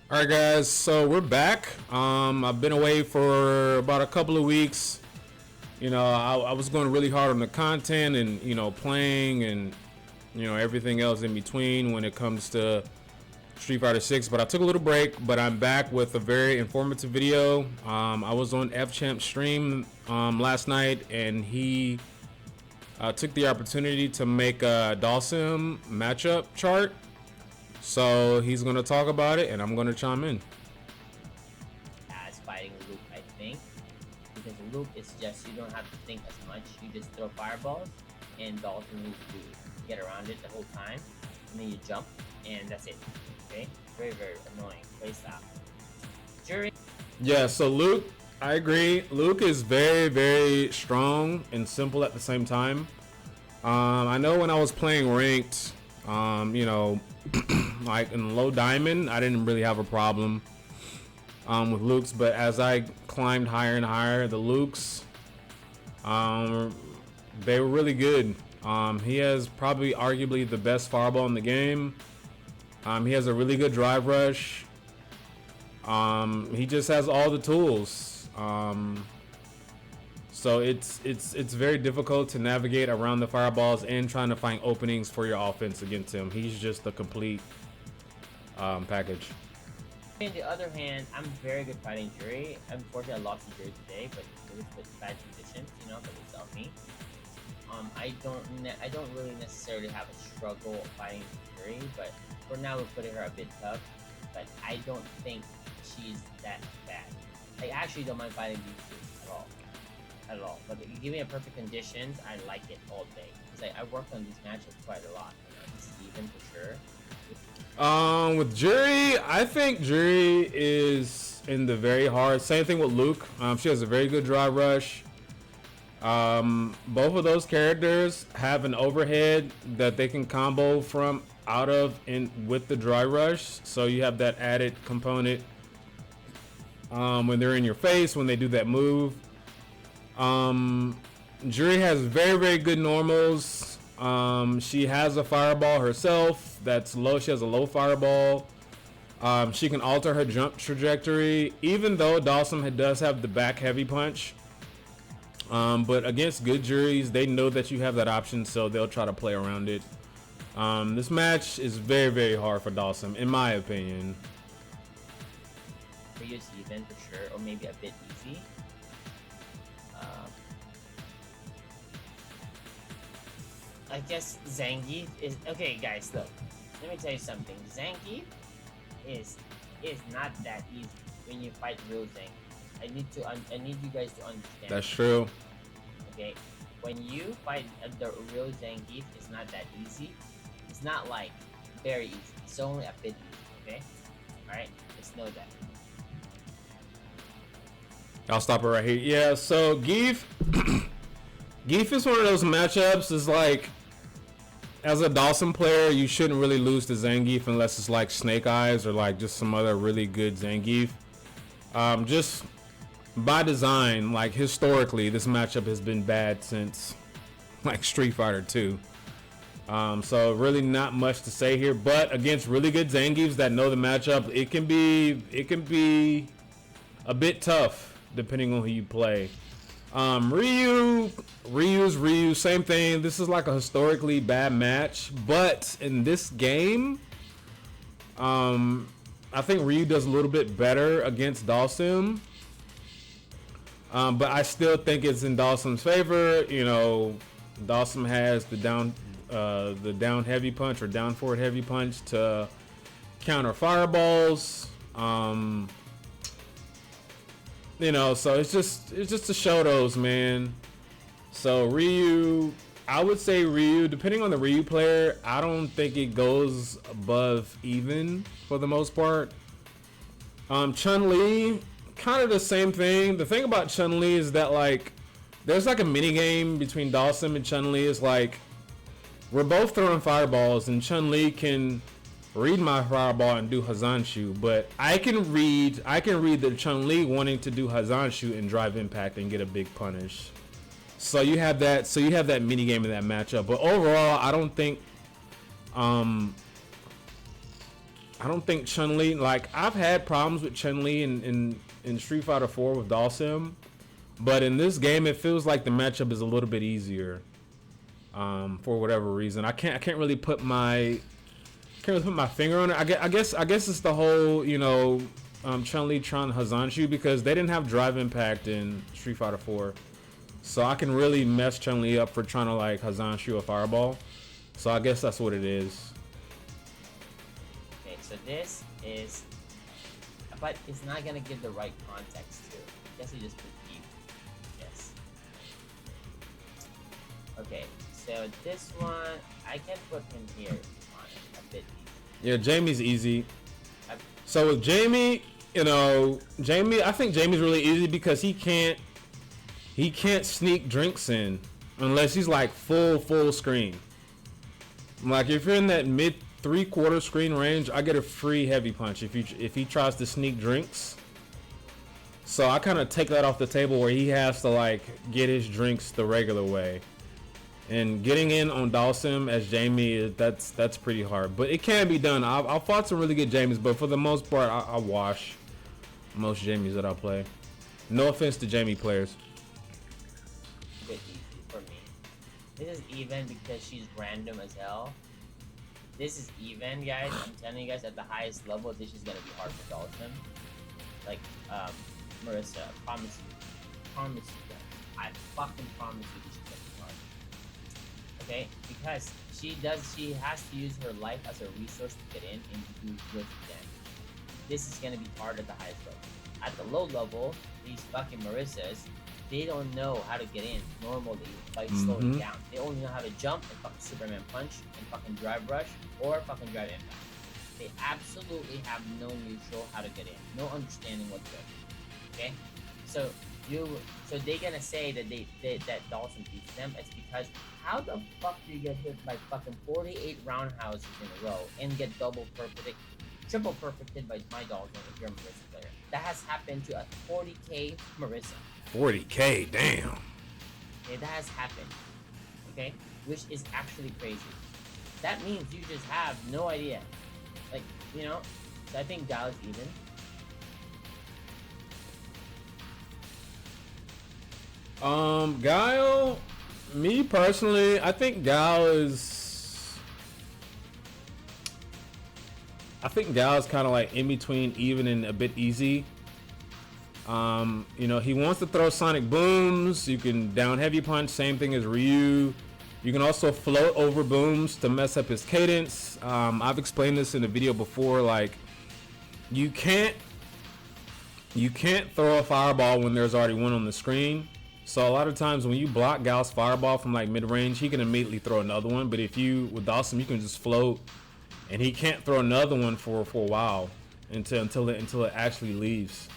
All right, guys. So we're back. I've been away for about a couple of weeks. I was going really hard on the content and playing and everything else in between when it comes to Street Fighter 6. But I took a little break. But I'm back with a very informative video. I was on F Champ stream last night, and he took the opportunity to make a dhalsim matchup chart. So he's going to talk about it, and I'm going to chime in. As fighting Luke, I think. Because Luke is just, you don't have to think as much. You just throw fireballs, and Dalton needs to get around it the whole time. And then you jump, and that's it. Okay? Very, very annoying playstyle. Juri. Yeah, so Luke, I agree. Luke is very, very strong and simple at the same time. I know when I was playing ranked, like in low diamond, I didn't really have a problem with Luke's, but as I climbed higher and higher, the Luke's, they were really good. He has probably arguably the best fireball in the game. He has a really good drive rush. He just has all the tools. So it's very difficult to navigate around the fireballs and trying to find openings for your offense against him. He's just a complete package. On the other hand, I'm very good fighting Juri. Unfortunately, I lost to Juri today, but it was with bad conditions, but it's on me. I don't really necessarily have a struggle fighting Juri, but for now we're putting her a bit tough. But I don't think she's that bad. I actually don't mind fighting these two at all. But if you give me a perfect conditions, I like it all day. Because I worked on these matchups quite a lot. This is even for sure. With Juri, I think Juri is in the very hard. Same thing with Luke. She has a very good drive rush. Both of those characters have an overhead that they can combo from out of in with the dry rush. So you have that added component when they're in your face when they do that move. Juri has very, very good normals. She has a fireball herself that's low. She has a low fireball. She can alter her jump trajectory, even though dhalsim does have the back heavy punch. But against good Juris, they know that you have that option, so they'll try to play around it. This match is very, very hard for dhalsim, in my opinion. Pretty even for sure, or maybe a bit easy. I guess Zangief is okay, guys. Look, let me tell you something. Zangief is not that easy when you fight real Zangief. I need you guys to understand. That's true. Okay, when you fight the real Zangief, it's not that easy. It's not like very easy. It's only a bit easy. Okay, all right. Just know that. I'll stop it right here. Yeah. So Geef, Geef is one of those matchups. Is like, as a dhalsim player, you shouldn't really lose to Zangief unless it's like Snake Eyes or like just some other really good Zangief. Just by design, like historically, this matchup has been bad since like Street Fighter 2. So really not much to say here, but against really good Zangiefs that know the matchup, it can be a bit tough depending on who you play. Ryu, same thing. This is like a historically bad match, but in this game, I think Ryu does a little bit better against dhalsim. But I still think it's in dhalsim's favor. Dhalsim has the down heavy punch or down forward heavy punch to counter fireballs. So it's just to show those, man. So Ryu, I would say Ryu, depending on the Ryu player, I don't think it goes above even for the most part. Chun-Li, kind of the same thing. The thing about Chun-Li is that like there's like a mini game between dhalsim and Chun-Li. Is like we're both throwing fireballs and Chun-Li can read my fireball and do Hazanshu, but I can read the Chun-Li wanting to do Hazanshu and drive impact and get a big punish. So you have that mini game in that matchup. But overall, I don't think I don't think Chun-Li, like, I've had problems with Chun-Li in Street Fighter 4 with dhalsim, but in this game it feels like the matchup is a little bit easier. For whatever reason, I can't really put my finger on it. I guess it's the whole, you know, Chun-Li trying Hazanshu, because they didn't have drive impact in Street Fighter 4, so I can really mess Chun-Li up for trying to like Hazanshu a fireball. So I guess that's what it is. Okay, so this is, but it's not gonna give the right context to it. I guess you just put E. Yes. Okay, so this one I can put him here on it a bit easy. Yeah, Jamie's easy. So with Jamie, you know, I think Jamie's really easy because he can't sneak drinks in unless he's like full screen. Like if you're in that mid 3/4 screen range, I get a free heavy punch if he tries to sneak drinks. So I kind of take that off the table where he has to like get his drinks the regular way. And getting in on dhalsim as Jamie, that's pretty hard, but it can be done. I've fought some really good Jamies, but for the most part, I wash most Jamies that I play. No offense to Jamie players. Bit easy for me. This is even because she's random as hell. This is even, guys. I'm telling you guys, at the highest level, this is gonna be hard for dhalsim. Like, Marisa, I promise you guys. I fucking promise you this is gonna be hard. Okay, because she has to use her life as a resource to get in and do good damage. This is gonna be hard at the highest level. At the low level, these fucking Marisas, they don't know how to get in normally by slowing down. They only know how to jump and fucking Superman punch and fucking drive rush or fucking drive impact. They absolutely have no neutral how to get in, no understanding whatsoever. Okay, so they're gonna say that that dhalsim beats them. It's because how the fuck do you get hit by fucking 48 roundhouses in a row and get triple perfected by my dhalsim if you're a Marisa player? That has happened to a 40k Marisa. 40k, damn. Okay, that has happened. Okay, which is actually crazy. That means you just have no idea. Like, you know, so I think Guile is even. Guile, me personally, I think Guile's kind of like in between even and a bit easy. You know, he wants to throw sonic booms. You can down heavy punch, same thing as Ryu. You can also float over booms to mess up his cadence. I've explained this in a video before, like you can't throw a fireball when there's already one on the screen. So a lot of times when you block Guile's fireball from like mid-range, he can immediately throw another one. But if you, with dhalsim, you can just float and he can't throw another one for a while until it actually leaves.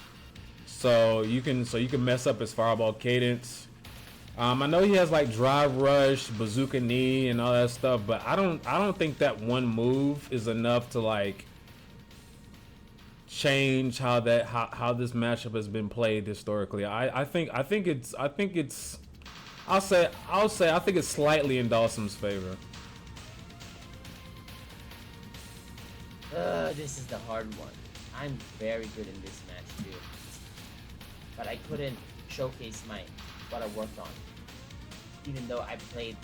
So you can mess up his fireball cadence. I know he has like drive rush, bazooka knee, and all that stuff, but I don't think that one move is enough to like change how this matchup has been played historically. I think it's slightly in dhalsim's favor. This is the hard one. I'm very good in this match too, but I couldn't showcase what I worked on. Even though I played,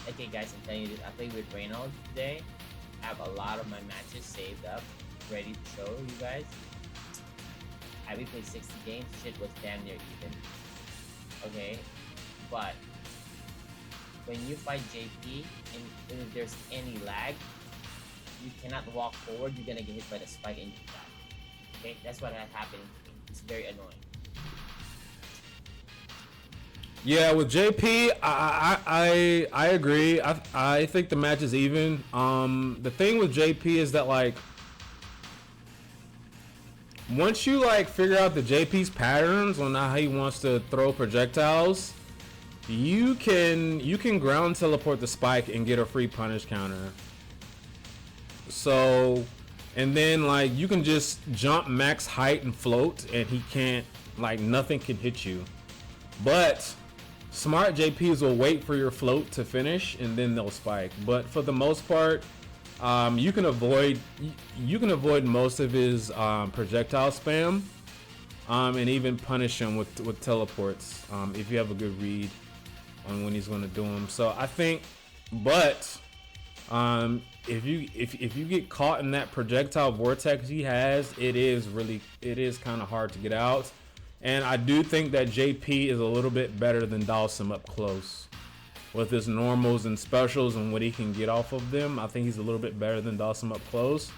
okay guys, I'm telling you this, I played with Reynolds today. I have a lot of my matches saved up, ready to show you guys. I replayed 60 games, shit was damn near even. Okay, but when you fight JP and if there's any lag, you cannot walk forward, you're gonna get hit by the spike and you die. Okay, that's what had happened to me. It's very annoying. Yeah, with JP, I agree. I think the match is even. The thing with JP is that like once you like figure out the JP's patterns on how he wants to throw projectiles, you can ground teleport the spike and get a free punish counter. So, and then like you can just jump max height and float, and he can't, like nothing can hit you. But smart JPs will wait for your float to finish and then they'll spike. But for the most part, You can avoid most of his projectile spam, and even punish him with teleports if you have a good read on when he's going to do them. So I think, but if you get caught in that projectile vortex he has, it is kind of hard to get out. And I do think that JP is a little bit better than Dhalsim up close with his normals and specials and what he can get off of them. I think he's a little bit better than Dhalsim up close.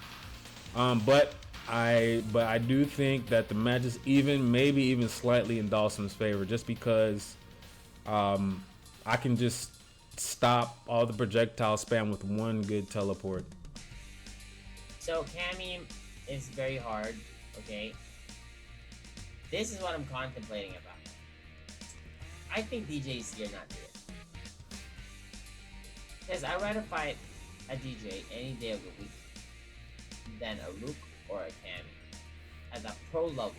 But I do think that the match is maybe even slightly in Dhalsim's favor, just because I can just stop all the projectile spam with one good teleport. So Cammy is very hard, okay? This is what I'm contemplating about. I think DJ is here not here. Because I'd rather fight a DJ any day of the week than a Luke or a Cammy. As a pro level,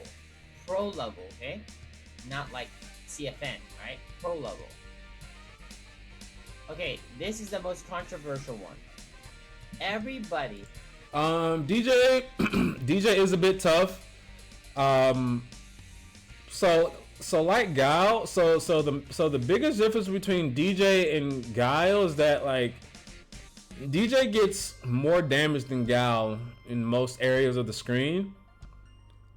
okay? Not like CFN, right? Pro level. Okay, this is the most controversial one. Everybody. DJ is a bit tough. So like Guile, so the biggest difference between DJ and Guile is that like DJ gets more damage than Guile in most areas of the screen.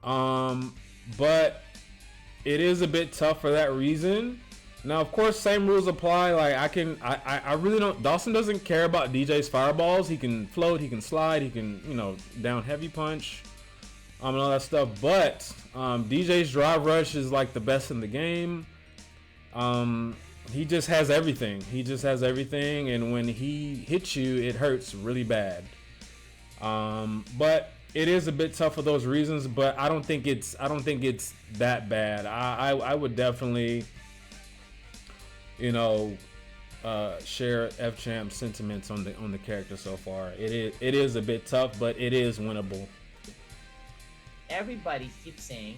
But it is a bit tough for that reason. Now, of course, same rules apply. Like I really don't. Dhalsim doesn't care about DJ's fireballs. He can float, he can slide, he can down heavy punch, and all that stuff. But DJ's drive rush is like the best in the game. He just has everything. And when he hits you, it hurts really bad. But it is a bit tough for those reasons. But I don't think it's that bad. I would definitely share F Champ sentiments on the character so far. It is a bit tough, but it is winnable. Everybody keeps saying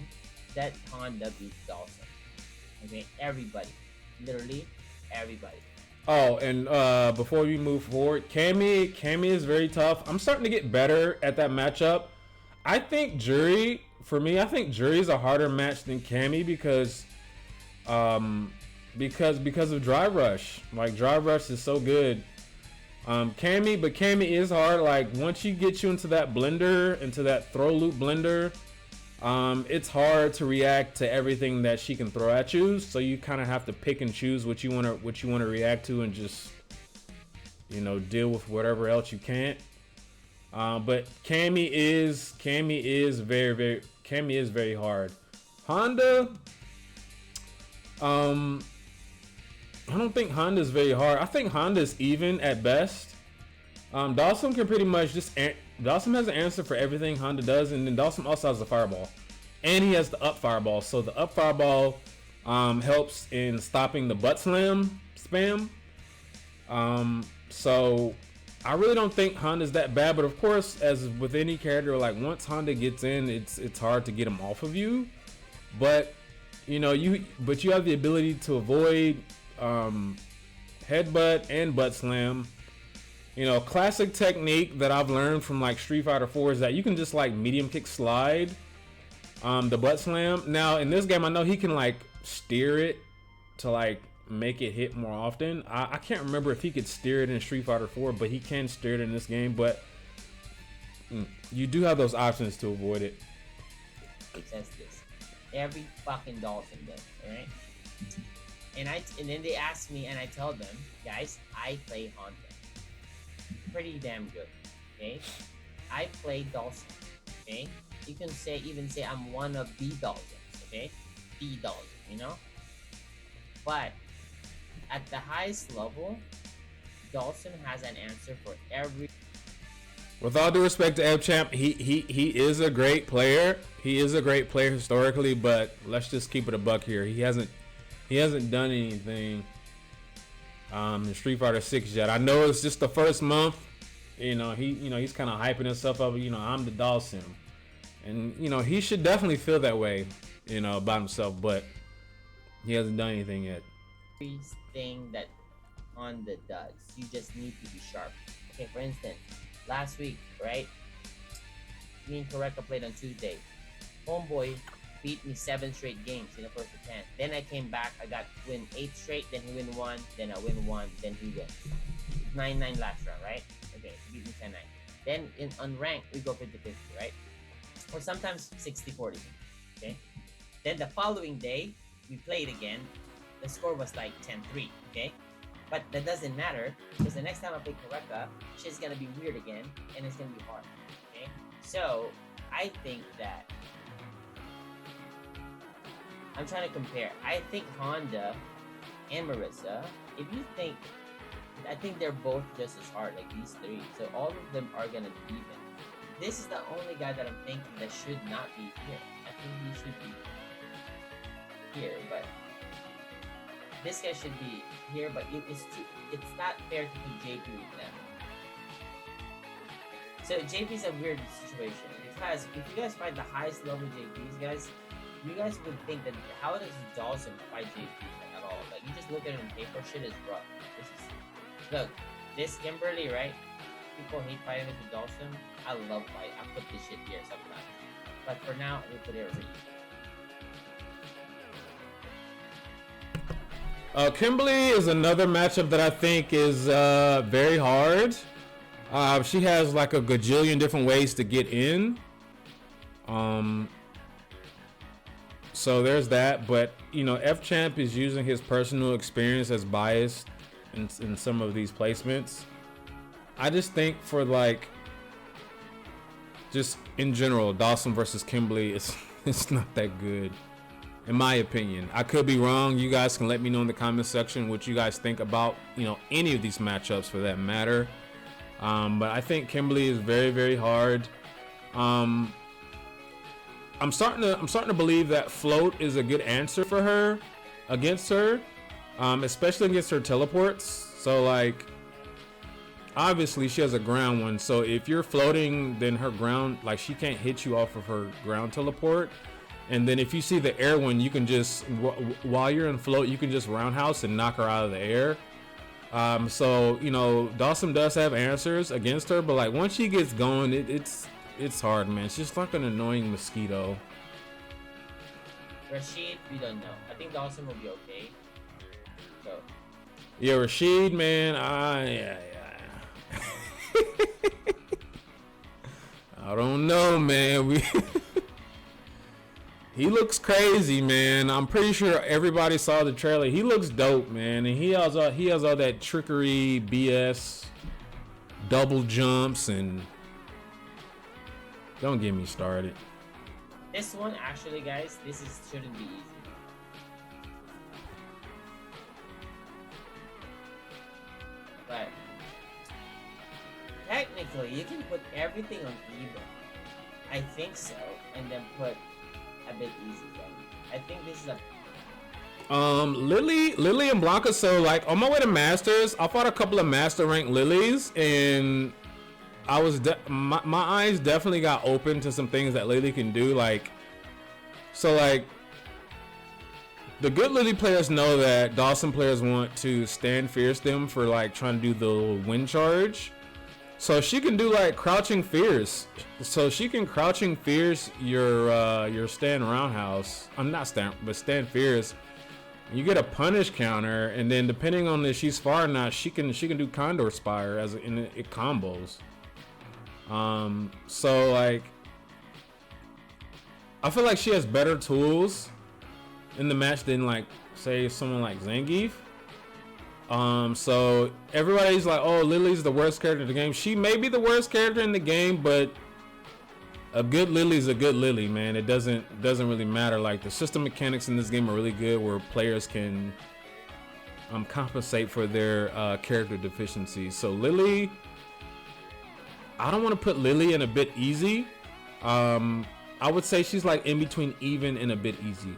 that Honda beats Dhalsim. Okay, everybody, literally everybody. Oh, and before we move forward, Cammy is very tough. I'm starting to get better at that matchup. I think Juri is a harder match than Cammy because of drive rush. Like drive rush is so good. Cammy is hard. Like once you get you into that blender, into that throw loop blender, it's hard to react to everything that she can throw at you. So you kind of have to pick and choose what you want to react to, and just deal with whatever else you can't. But Cammy is very hard. Honda, I don't think Honda's very hard. I think Honda's even at best. Dhalsim can pretty much Dhalsim has an answer for everything Honda does, and then Dhalsim also has the fireball. And he has the up fireball. So the up fireball helps in stopping the butt slam spam. So I really don't think Honda's that bad, but of course, as with any character, like once Honda gets in, it's hard to get him off of you. But you have the ability to avoid headbutt and butt slam. Classic technique that I've learned from like Street Fighter 4 is that you can just like medium kick slide the butt slam. Now in this game, I know he can like steer it to like make it hit more often. I can't remember if he could steer it in Street Fighter 4, but he can steer it in this game. But you do have those options to avoid it. It says this. Every fucking Dhalsim does, alright? And then they ask me, and I tell them, guys, I play Honda. Pretty damn good, okay? I play Dhalsim, okay? You can even say I'm one of the Dhalsims, okay? The Dhalsim, But at the highest level, Dhalsim has an answer for every. With all due respect to F Champ, he is a great player. He is a great player historically, but let's just keep it a buck here. He hasn't done anything in Street Fighter 6 yet. I know it's just the first month. He's kind of hyping himself up. I'm the Dhalsim, and he should definitely feel that way, about himself. But he hasn't done anything yet. Thing that Honda does, you just need to be sharp. Okay, for instance, last week, right? Me and Koreka played on Tuesday. Homeboy beat me 7 straight games in the first attempt. Then I came back. I got win 8 straight. Then he win 1. Then I win 1. Then he wins. 9-9 last round, right? Okay, beat me 10-9. Then on rank we go 50-50, right? Or sometimes 60-40. Okay. Then the following day we played again. The score was like 10-3. Okay. But that doesn't matter because the next time I play Koreka, shit's gonna be weird again and it's gonna be hard. Okay. So I think that I'm trying to compare. I think Honda and Marisa, if you think, I think they're both just as hard, like these 3. So all of them are gonna be even. This is the only guy that I'm thinking that should not be here. I think he should be here, but this guy should be here. But it's not fair to put JP with them. So JP's a weird situation because if you guys find the highest level JPs, guys, you guys would think that how does Dhalsim fight JP at all? Like you just look at it on paper, shit is rough. Look, this Kimberly, right? People hate fighting with Dhalsim. I love fight. I put this shit here sometimes. But for now, we'll put it over here. Kimberly is another matchup that I think is very hard. She has like a gajillion different ways to get in. So there's that. But, you know, F-Champ is using his personal experience as bias in some of these placements. I just think for like, just in general, Dhalsim versus Kimberly, it's not that good, in my opinion. I could be wrong. You guys can let me know in the comment section what you guys think about, you know, any of these matchups for that matter. But I think Kimberly is very, very hard. I'm starting to believe that float is a good answer for her against her, especially against her teleports. So like, obviously she has a ground one, so if you're floating, then her ground, like she can't hit you off of her ground teleport. And then if you see the air one, you can just while you're in float, you can just roundhouse and knock her out of the air. So you know, Dhalsim does have answers against her, but like once she gets going, it's hard, man. She's just like an annoying mosquito. Rashid, we don't know. I think Dhalsim will be okay. So yeah, Rashid, man, I don't know, man. He looks crazy, man. I'm pretty sure everybody saw the trailer. He looks dope, man, and he has all that trickery, BS, double jumps, and don't get me started. this one, actually, guys, shouldn't be easy. But technically, you can put everything on even. I think so, and then put a bit easy then. I think this is a Lily and Blanca. So like on my way to Masters, I fought a couple of Master rank Lilies, and I was my eyes definitely got open to some things that Lily can do. Like, so like the good Lily players know that Dhalsim players want to stand fierce them for like trying to do the wind charge. So she can do like crouching fierce. So she can crouching fierce your stand roundhouse. I'm not stand, but stand fierce. You get a punish counter, and then depending on if she's far or not, she can do Condor Spire as in it combos. So like, I feel like she has better tools in the match than like say someone like Zangief. So everybody's like, oh, Lily's the worst character in the game. She may be the worst character in the game, but a good Lily's a good Lily, man. It doesn't really matter. Like the system mechanics in this game are really good, where players can compensate for their character deficiencies. So Lily, I don't want to put Lily in a bit easy. I would say she's like in between even and a bit easy.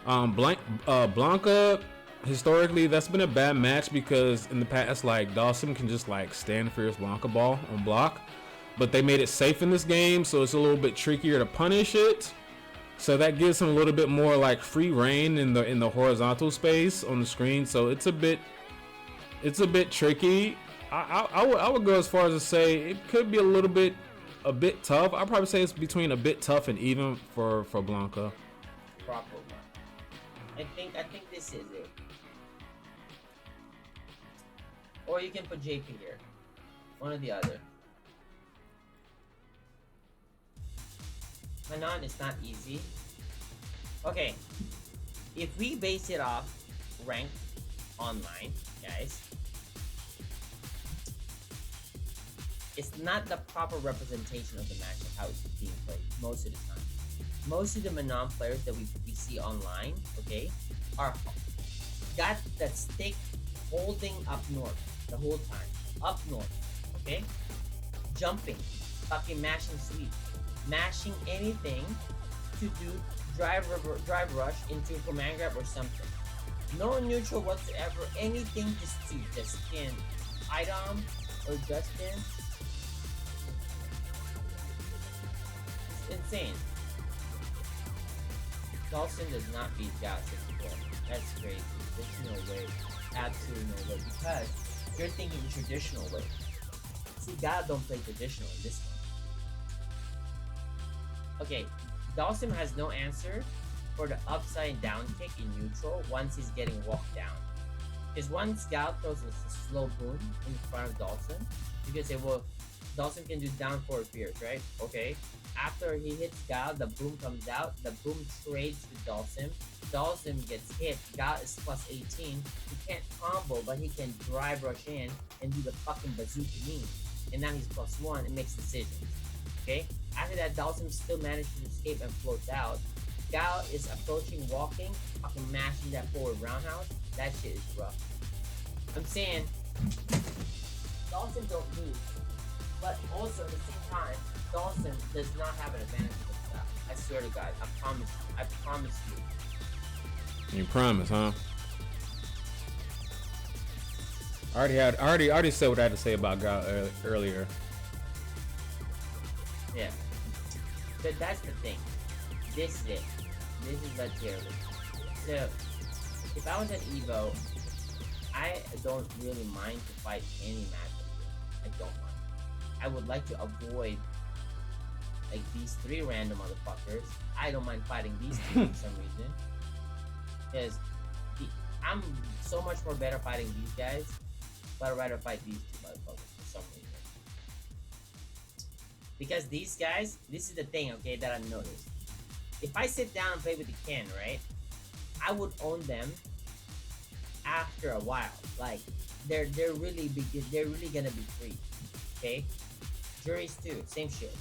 Blanca, historically, that's been a bad match because in the past, like Dhalsim can just like stand fierce Blanca ball on block, but they made it safe in this game, so it's a little bit trickier to punish it. So that gives him a little bit more like free reign in the horizontal space on the screen. So it's a bit tricky. I would go as far as to say it could be a bit tough. I'd probably say it's between a bit tough and even for Blanca. Proper one. I think this is it. Or you can put JP here. One or the other. Manon is not easy. Okay. If we base it off ranked online, guys, it's not the proper representation of the match of how it's being played most of the time. Most of the Manon players that we see online, okay, are got that stick holding up north the whole time. Up north, okay? Jumping, fucking mashing sweep, mashing anything to do drive rush into command grab or something. No neutral whatsoever, anything just skin item or Justin. It's insane. Dhalsim does not beat Guile 64. That's crazy. There's no way. Absolutely no way. Because you're thinking the traditional way. See, Guile don't play traditional in this one. Okay, Dhalsim has no answer for the upside down kick in neutral once he's getting walked down. Because once Guile throws a slow boom in front of Dhalsim, you can say, well, Dhalsim can do down forward fears, right? Okay. After he hits Guile, the boom comes out. The boom trades with Dhalsim. Dhalsim gets hit. Guile is plus 18. He can't combo, but he can drive rush in and do the fucking bazooka knee. And now he's plus 1 and makes decisions. Okay? After that, Dhalsim still manages to escape and floats out. Guile is approaching, walking, fucking mashing that forward roundhouse. That shit is rough. I'm saying, Dhalsim don't lose. But also at the same time, Dhalsim does not have an advantage of himself. I swear to God, I promise you. I promise you. You promise, huh? I already said what I had to say about Guile earlier. Yeah. But that's the thing. This is it. This is the tier list. So, if I was at Evo, I don't really mind to fight any matchup. I don't mind. I would like to avoid like these 3 random motherfuckers. I don't mind fighting these 2 for some reason. Because I'm so much more better fighting these guys, but I'd rather fight these 2 motherfuckers for some reason. Because these guys, this is the thing, okay, that I've noticed. If I sit down and play with the Ken, right, I would own them after a while. Like, they're really gonna be free. Okay? Juris too, same shit.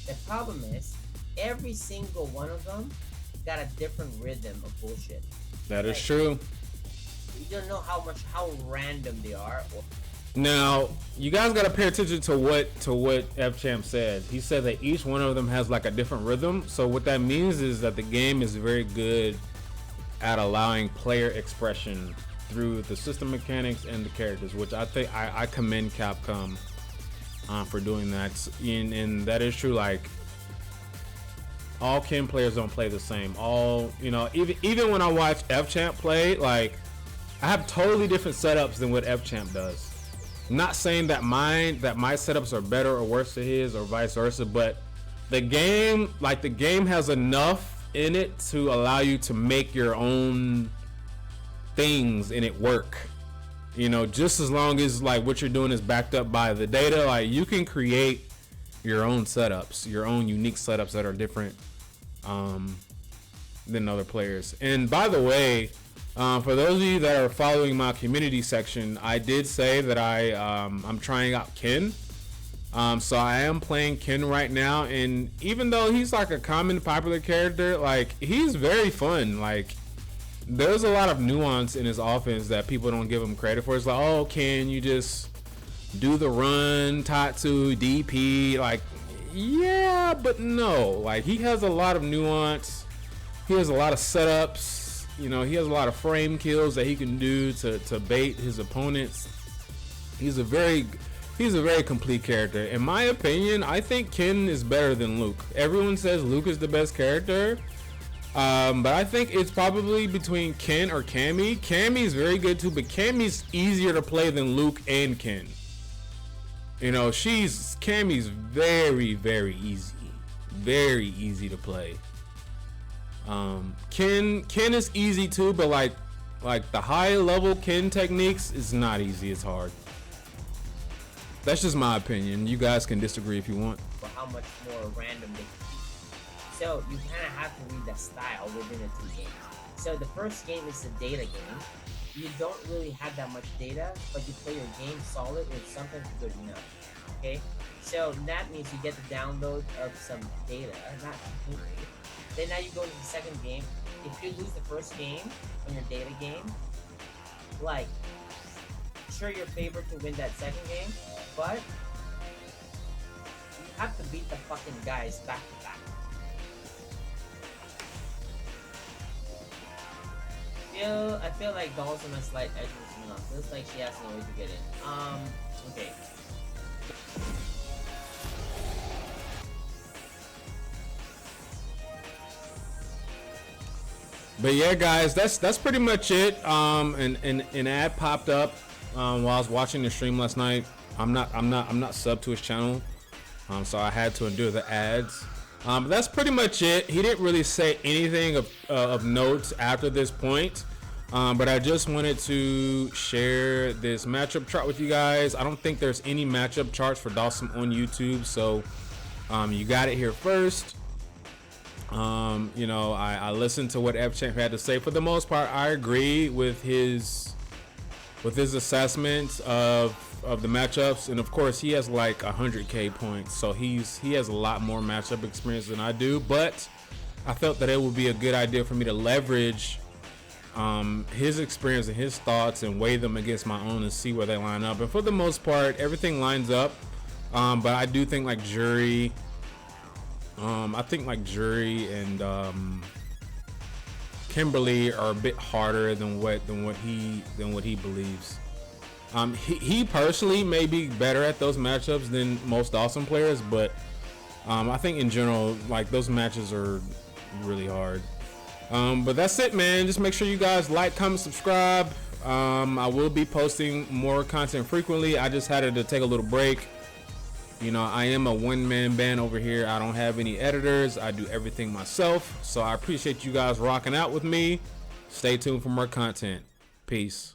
The problem is, every single one of them got a different rhythm of bullshit. That is true. You don't know how random they are. Now, you guys gotta pay attention to what F Champ said. He said that each one of them has like a different rhythm. So what that means is that the game is very good at allowing player expression through the system mechanics and the characters, which I think I commend Capcom for doing that. And that is true. Like, all Ken players don't play the same. All, you know, even when I watch F Champ play, like, I have totally different setups than what F Champ does. I'm not saying that my setups are better or worse than his or vice versa, but the game has enough in it to allow you to make your own things and it work. You know, just as long as like what you're doing is backed up by the data, like you can create your own setups, your own unique setups that are different than other players. And by the way, for those of you that are following my community section, I did say that I'm trying out Ken. So I am playing Ken right now, and even though he's like a common popular character, like he's very fun. Like, there's a lot of nuance in his offense that people don't give him credit for. It's like, oh, Ken, you just do the run, Tatsu, DP. Like, yeah, but no. Like, he has a lot of nuance. He has a lot of setups. You know, he has a lot of frame kills that he can do to bait his opponents. He's a very complete character. In my opinion, I think Ken is better than Luke. Everyone says Luke is the best character. But I think it's probably between Ken or Cammy. Cammy is very good too, but Cammy's easier to play than Luke and Ken. You know, Cammy's very easy to play. Ken is easy too, but like the high level Ken techniques is not easy. It's hard. That's just my opinion. You guys can disagree if you want. For how much more random they can be. So you kind of have to read the style within the two games. So the first game is the data game. You don't really have that much data, but you play your game solid and sometimes good enough. Okay? So that means you get the download of some data, not completely. Then now you go into the second game. If you lose the first game on your data game, like, sure you're favored to win that second game, but you have to beat the fucking guys back to back. I feel like Dhalsim has slight edge with Manon. Feels like she has no way to get in. Okay. But yeah, guys, that's pretty much it. An ad popped up while I was watching the stream last night. I'm not subbed to his channel, so I had to endure the ads. But that's pretty much it. He didn't really say anything of notes after this point. But I just wanted to share this matchup chart with you guys. I don't think there's any matchup charts for Dhalsim on YouTube, so you got it here first. You know, I listened to what F-Champ had to say. For the most part, I agree with his assessment of the matchups, and of course he has like 100k points, so he has a lot more matchup experience than I do. But I felt that it would be a good idea for me to leverage his experience and his thoughts and weigh them against my own and see where they line up. And for the most part, everything lines up. But I do think like Juri, and Kimberly are a bit harder than what he believes. He personally may be better at those matchups than most Dhalsim players, but I think in general, like, those matches are really hard. But that's it, man. Just make sure you guys like, comment, subscribe. I will be posting more content frequently. I just had to take a little break. You know, I am a one-man band over here. I don't have any editors. I do everything myself. So I appreciate you guys rocking out with me. Stay tuned for more content. Peace.